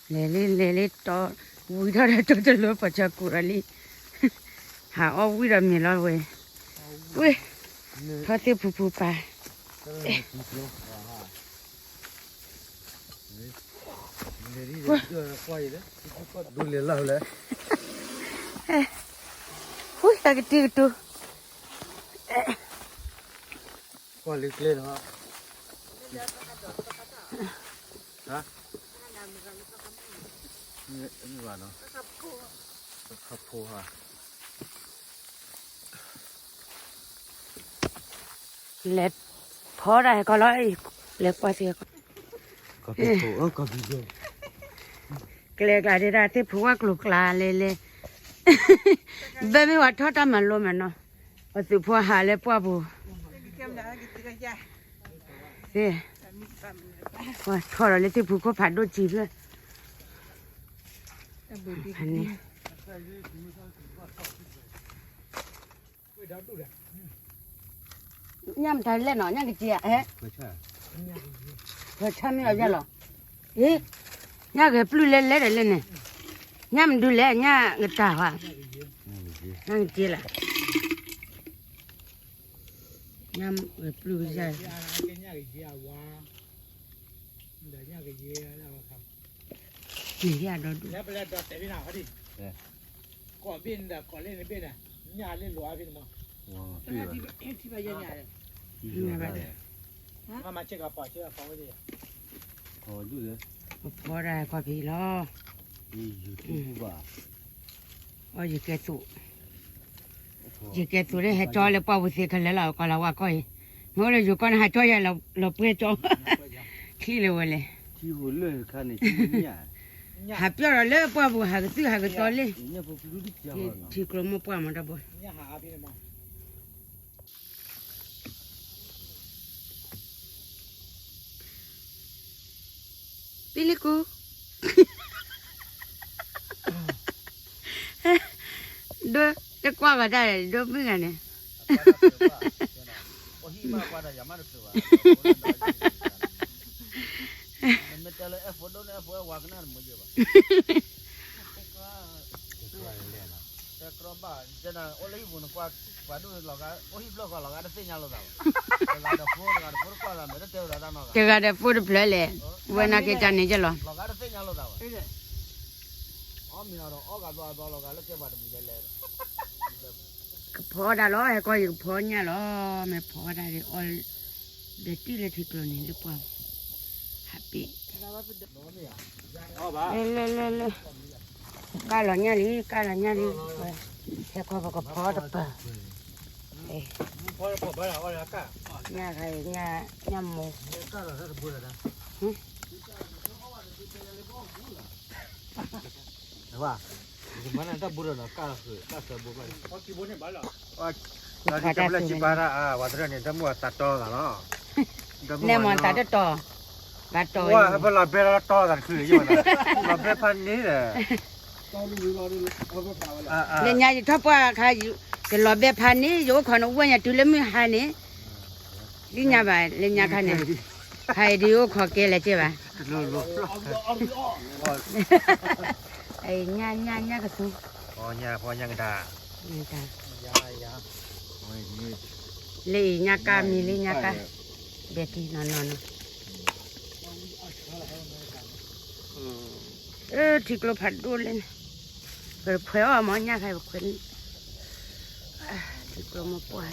le to we da to lo pa cha kurali ha o we da mi lo we ha te pu pa ui ta cái tiêu tu qua lịch lên hả hả như vậy nó khắp phô hả lệ phó đây có nói lệ qua thì có cái phô có cái gì cái lệ cái ra thì phô qua lục là lệ bây giờ thoát ra mà luôn mà nó ở từ phô hà lệ qua bù thế thoát ra lệ thì phô có phải đôi chỉ nữa anh này nhắm thấy lên nó nhá cái gì ạ rồi chăm nhau ra rồi ý nhá cái blue lên lấy lên này nhắm đu lên nhá người ta hả nhá cái là nhắm cái blue ra gì ra đóแล้วไปแล้วแต่พี่หน้าเขาดิก่อนเป็นก่อนเล่นในเป็นหญ้าเล่นหลัวเป็นมั้งที่ไปหญ้ามาเช็คกับปอเช็คกับเขาไว้ดิอ๋อดูเลย พอได้ก็พี่ล้ออ๋ออยู่แก่ตุอยู่แก่ตุได้ให้จอเลยป้าบุษย์กันแล้วเราก็เราว่าก็เมื่อเราอยู่ก่อนให้จอยเราเพื่อจอขี้เลยวันเลย ที่หัวเลยคันนี้ที่เนี่ยหาเปียร์เลยป้าบุหาก็ซื้อหาก็จอเลย เนี่ยพวกรู้ดิจ้าที่กลมป้ามันได้บ่ หญ้าหาพี่มั้งปิลิกูดูจะกว่าก็ได้ดูไม่กันเนี่ยโอ้ยมากกว่าได้ยังไม่ได้ตัวมันไม่เจอเลยเอฟโฟโดนเอฟโฟวางนั่นมั้งเยอะป่ะแต่กรอบบ้านจะน่ะโอ้ยบุญกว่าดูหลอกอ่ะโอ้ยบล็อกหลอกอ่ะได้เสียงหลอกแต่การเดฟโฟกว่าไม่ได้เจอแล้วนะจะการได้พูดเพลย์เลยวันนั้นก็จะนี่จะหรอหลอกอ่ะได้เสียงหลอกอ๋อมีอะไรอ๋อการตัวหลอกอ่ะแล้วเก็บไว้ดูเลย พอได้ล้อให้ก็อยู่พอเนี่ยล้อไม่พอได้เลยออลเด็ดที่เลยที่กรณีหรือเปล่าแฮปปี้เลยการหล่อเนี่ยนี่การหล่อเนี่ยนี่แค่ก็พอได้ป่ะเอ้พอจะปลดไปแล้วอะไรกันเนี่ยใครเนี่ยหมูว่ามันนั่นถ้าบุรุษนะก้าคือก้าเสือบุรุษพอกี่บุญเนี่ยบ้าหรอเราที่จะเล่นจีบาระวันเรื่องนี้ถ้ามัวตัดต่อกันเนาะเนี่ยมันตัดต่อตัดต่อว่าพอเราเบลต่อกันคือยังไงเราเบลพันนี้แหละเนี่ยเนี่ยถ้าว่าใครจะรอแบบพันนี้อยู่คนอ้วนอย่าตุเล่ไม่หานี่ลิ้นยาบ่ลิ้นยาคันเนี่ยใครดีอยู่ขอเกลือใช่ป่ะไอ้เนี่ยก็สู้พอยังด่าเลยเนี่ยกามีเลยเนี่ยกาเบ็ดที่นอนที่กลัวผัดดูเลยเผื่อว่าหมอเนี่ยใครบอกคนที่กลัวมาป่วย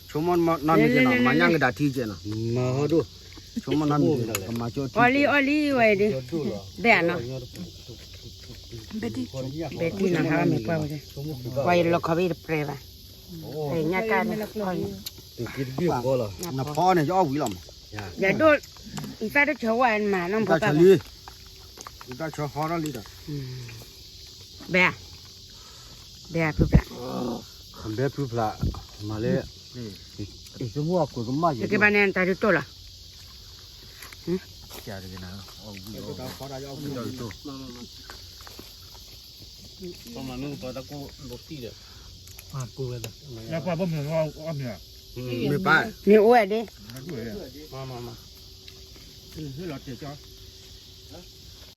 ชั่วโมงนั่นนี่นะมันยังด่าที่เจนะมาฮะดูชั่วโมงนั่นนี่นะมาจอดอลีไว้ดิเบียร์เนาะเบ็ดที่นะคะมีป่วยเลยไว้เราเขาไปเปรย์ป่ะไอ้เนี่ยการเนี่ยกินบิ้วก็แล้วน้าพ่อเนี่ยจะเอาวิ่งลำอย่าโดนอีฟ้าจะเฉาวันมาน้องพ่อป้าลีอีกาเฉาฮอร์ลีด้เบียร์ปุ๊บละเบียร์ปุ๊บละมาเลยอีกสมัวกูก็มาอยู่ที่บ้านเนี่ยตายตัวละแกได้กันนะเอาวิ่งเอาตัวประมาณนู้นตอนตะกูรถตีเด้อกูเลยแล้วพอผมเห็นว่าอ้อมเนี่ย ไม่ป้า มีอ้วยดิ มามามาคือเราเจอจ้อ